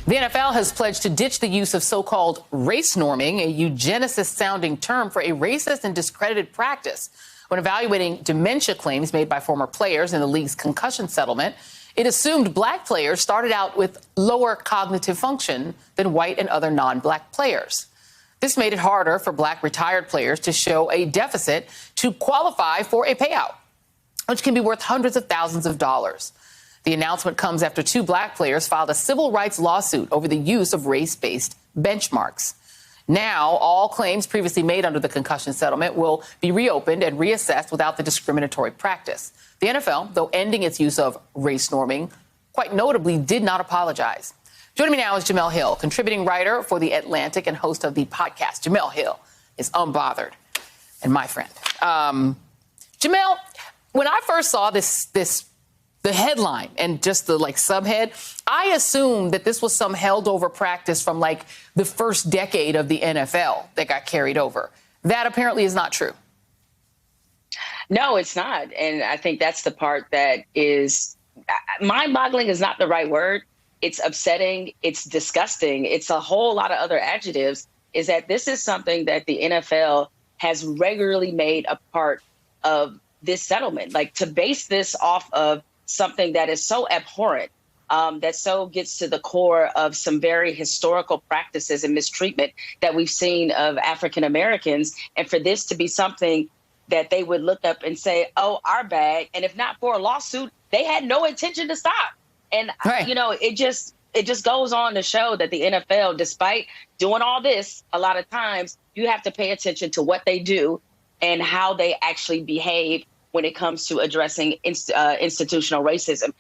The NFL has pledged to ditch the use of so-called race norming, a eugenicist-sounding term for a racist and discredited practice. When evaluating dementia claims made by former players in the league's concussion settlement, it assumed black players started out with lower cognitive function than white and other non-black players. This made it harder for black retired players to show a deficit to qualify for a payout, which can be worth hundreds of thousands of dollars. The announcement comes after two black players filed a civil rights lawsuit over the use of race-based benchmarks. Now, all claims previously made under the concussion settlement will be reopened and reassessed without the discriminatory practice. The NFL, though ending its use of race norming, quite notably did not apologize. Joining me now is Jemele Hill, contributing writer for The Atlantic and host of the podcast. Jemele Hill is unbothered and my friend. Jemele, when I first saw the headline and just the subhead, I assumed that this was some held over practice from the first decade of the NFL that got carried over. That apparently is not true. No, it's not. And I think that's the part that is mind-boggling is not the right word. It's upsetting. It's disgusting. It's a whole lot of other adjectives, is that this is something that the NFL has regularly made a part of this settlement. To base this off of something that is so abhorrent, that so gets to the core of some very historical practices and mistreatment that we've seen of African Americans. And for this to be something that they would look up and say, oh, our bad. And if not for a lawsuit, they had no intention to stop. And, right. It just goes on to show that the NFL, despite doing all this, a lot of times you have to pay attention to what they do and how they actually behave when it comes to addressing institutional racism.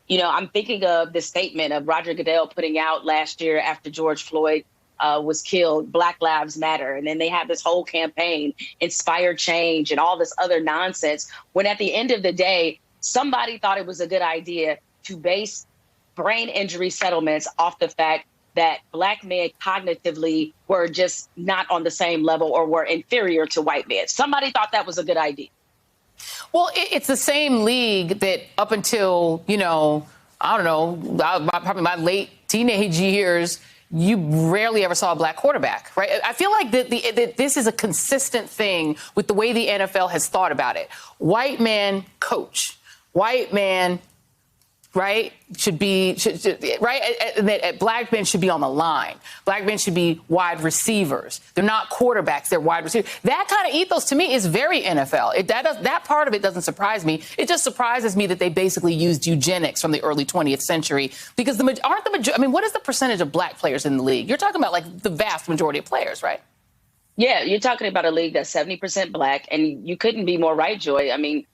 I'm thinking of the statement of Roger Goodell putting out last year after George Floyd was killed, Black Lives Matter. And then they have this whole campaign, Inspire Change, and all this other nonsense, when at the end of the day, somebody thought it was a good idea to base brain injury settlements off the fact that black men cognitively were just not on the same level or were inferior to white men. Somebody thought that was a good idea. Well, it's the same league that up until, I don't know, probably my late teenage years, you rarely ever saw a black quarterback, right? I feel like that this is a consistent thing with the way the NFL has thought about it. White man coach, white man, right, right? And that black men should be on the line. Black men should be wide receivers. They're not quarterbacks, they're wide receivers. That kind of ethos to me is very NFL. That part of it doesn't surprise me. It just surprises me that they basically used eugenics from the early 20th century, because what is the percentage of black players in the league? You're talking about the vast majority of players, right? Yeah, you're talking about a league that's 70% black, and you couldn't be more right, Joy. I mean,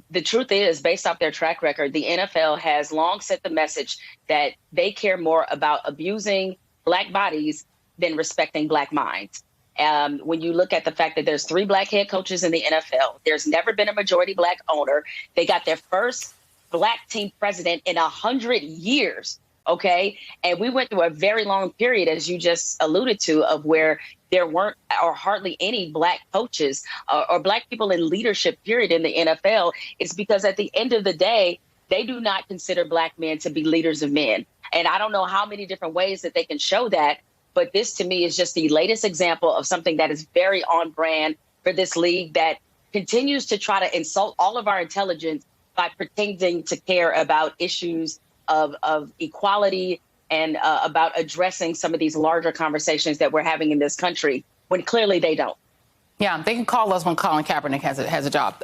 the truth is, based off their track record, the NFL has long sent the message that they care more about abusing black bodies than respecting black minds. When you look at the fact that there's 3 black head coaches in the NFL, there's never been a majority black owner. They got their first black team president in 100 years. OK, and we went through a very long period, as you just alluded to, of where there weren't or hardly any black coaches or black people in leadership, period, in the NFL. It's because at the end of the day, they do not consider black men to be leaders of men. And I don't know how many different ways that they can show that. But this, to me, is just the latest example of something that is very on brand for this league that continues to try to insult all of our intelligence by pretending to care about issues of equality and about addressing some of these larger conversations that we're having in this country, when clearly they don't. Yeah, they can call us when Colin Kaepernick has a job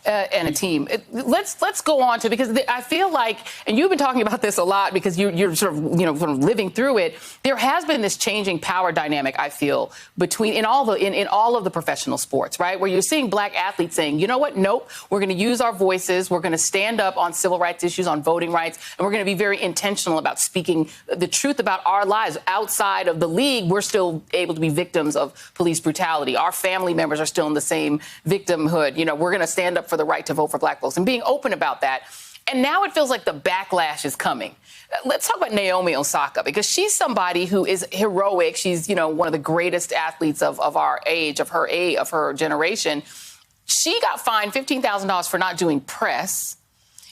and a team. Let's go on to, because I feel like, and you've been talking about this a lot because you're sort of living through it. There has been this changing power dynamic, I feel, between in all of the professional sports, right? Where you're seeing black athletes saying, you know what? Nope, we're going to use our voices. We're going to stand up on civil rights issues, on voting rights, and we're going to be very intentional about speaking the truth about our lives. Outside of the league, we're still able to be victims of police brutality. Our family members are still in the same victimhood. We're going to stand up for the right to vote for black folks and being open about that. And now it feels like the backlash is coming. Let's talk about Naomi Osaka, because she's somebody who is heroic. She's, one of the greatest athletes of our age, of her generation. She got fined $15,000 for not doing press.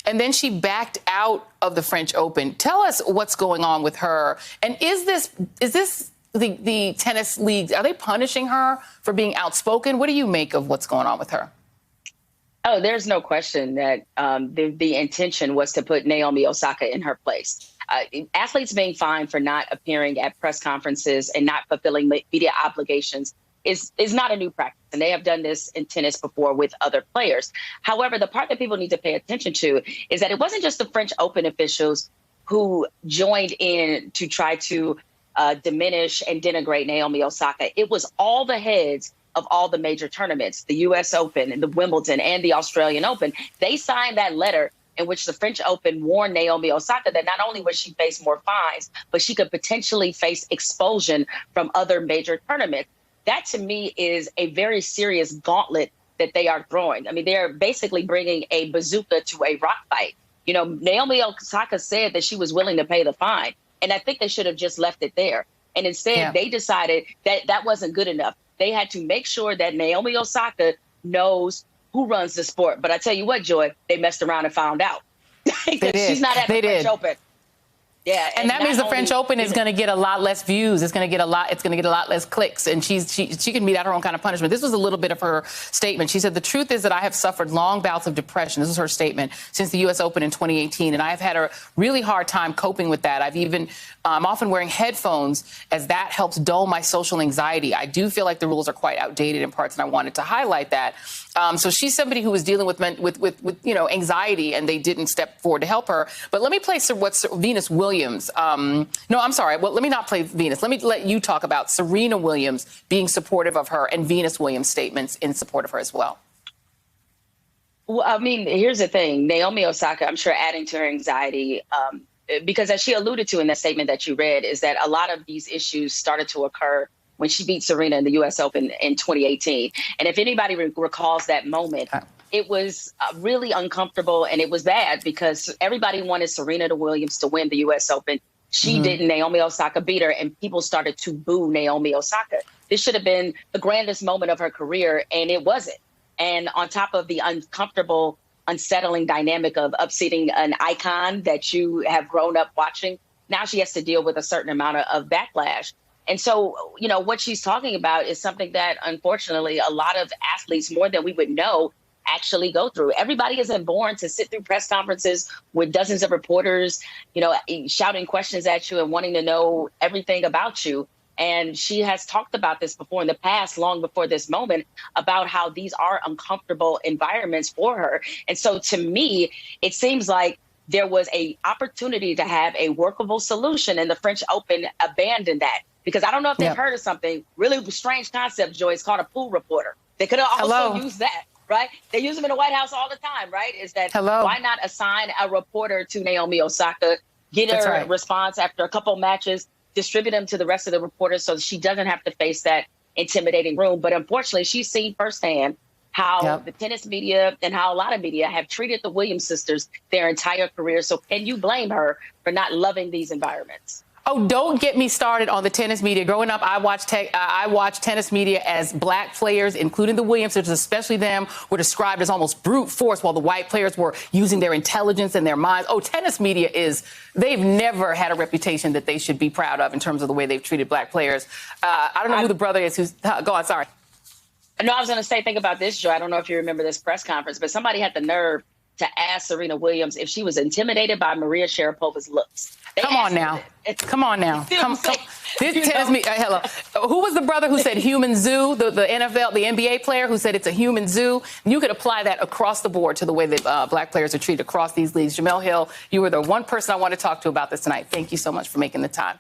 and then she backed out of the French Open. Tell us what's going on with her. And is this the tennis leagues? Are they punishing her for being outspoken? What do you make of what's going on with her? Oh, there's no question that the intention was to put Naomi Osaka in her place. Athletes being fined for not appearing at press conferences and not fulfilling media obligations is not a new practice. And they have done this in tennis before with other players. However, the part that people need to pay attention to is that it wasn't just the French Open officials who joined in to try to diminish and denigrate Naomi Osaka. It was all the heads of all the major tournaments, the U.S. Open and the Wimbledon and the Australian Open. They signed that letter in which the French Open warned Naomi Osaka that not only would she face more fines, but she could potentially face expulsion from other major tournaments. That, to me, is a very serious gauntlet that they are throwing. I mean, they're basically bringing a bazooka to a rock fight. You know, Naomi Osaka said that she was willing to pay the fine, and I think they should have just left it there. And instead, they decided that that wasn't good enough. They had to make sure that Naomi Osaka knows who runs the sport. But I tell you what, Joy, they messed around and found out. She's not at the French Open. Yeah, and that means the French Open is going to get a lot less views. It's going to get a lot less clicks, and she can mete out her own kind of punishment. This was a little bit of her statement. She said, "The truth is that I have suffered long bouts of depression." This is her statement since the U.S. Open in 2018, and I have had a really hard time coping with that. I'm often wearing headphones as that helps dull my social anxiety. I do feel like the rules are quite outdated in parts, and I wanted to highlight that. So she's somebody who was dealing with anxiety, and they didn't step forward to help her. But let me play what Venus Williams. No, I'm sorry. Well, let me not play Venus. Let me let you talk about Serena Williams being supportive of her and Venus Williams' statements in support of her as well. Well, I mean, here's the thing. Naomi Osaka, I'm sure adding to her anxiety, because as she alluded to in that statement that you read, is that a lot of these issues started to occur when she beat Serena in the U.S. Open in 2018. And if anybody recalls that moment, it was really uncomfortable and it was bad because everybody wanted Serena Williams to win the U.S. Open. She didn't. Naomi Osaka beat her, and people started to boo Naomi Osaka. This should have been the grandest moment of her career, and it wasn't. And on top of the uncomfortable, unsettling dynamic of upsetting an icon that you have grown up watching, now she has to deal with a certain amount of backlash. And so, you know, what she's talking about is something that, unfortunately, a lot of athletes, more than we would know, actually go through. Everybody isn't born to sit through press conferences with dozens of reporters, you know, shouting questions at you and wanting to know everything about you. And she has talked about this before in the past, long before this moment, about how these are uncomfortable environments for her. And so to me, it seems like there was an opportunity to have a workable solution, and the French Open abandoned that. Because I don't know if they've heard of something really strange concept, Joy. It's called a pool reporter. They could have also used that, right? They use them in the White House all the time, right? Is that why not assign a reporter to Naomi Osaka, get her response after a couple matches, distribute them to the rest of the reporters so she doesn't have to face that intimidating room. But unfortunately, she's seen firsthand how the tennis media and how a lot of media have treated the Williams sisters their entire career. So can you blame her for not loving these environments? Oh, don't get me started on the tennis media. Growing up, I watched tennis media as black players, including the Williams, especially them, were described as almost brute force while the white players were using their intelligence and their minds. Oh, tennis media they've never had a reputation that they should be proud of in terms of the way they've treated black players. I don't know who the brother is go on, sorry. No, I was going to say, think about this, Joe. I don't know if you remember this press conference, but somebody had the nerve to ask Serena Williams if she was intimidated by Maria Sharapova's looks. Come on now. Come. This tells me, hello. Who was the brother who said human zoo? The NFL, the NBA player who said it's a human zoo? You could apply that across the board to the way that black players are treated across these leagues. Jemele Hill, you were the one person I want to talk to about this tonight. Thank you so much for making the time.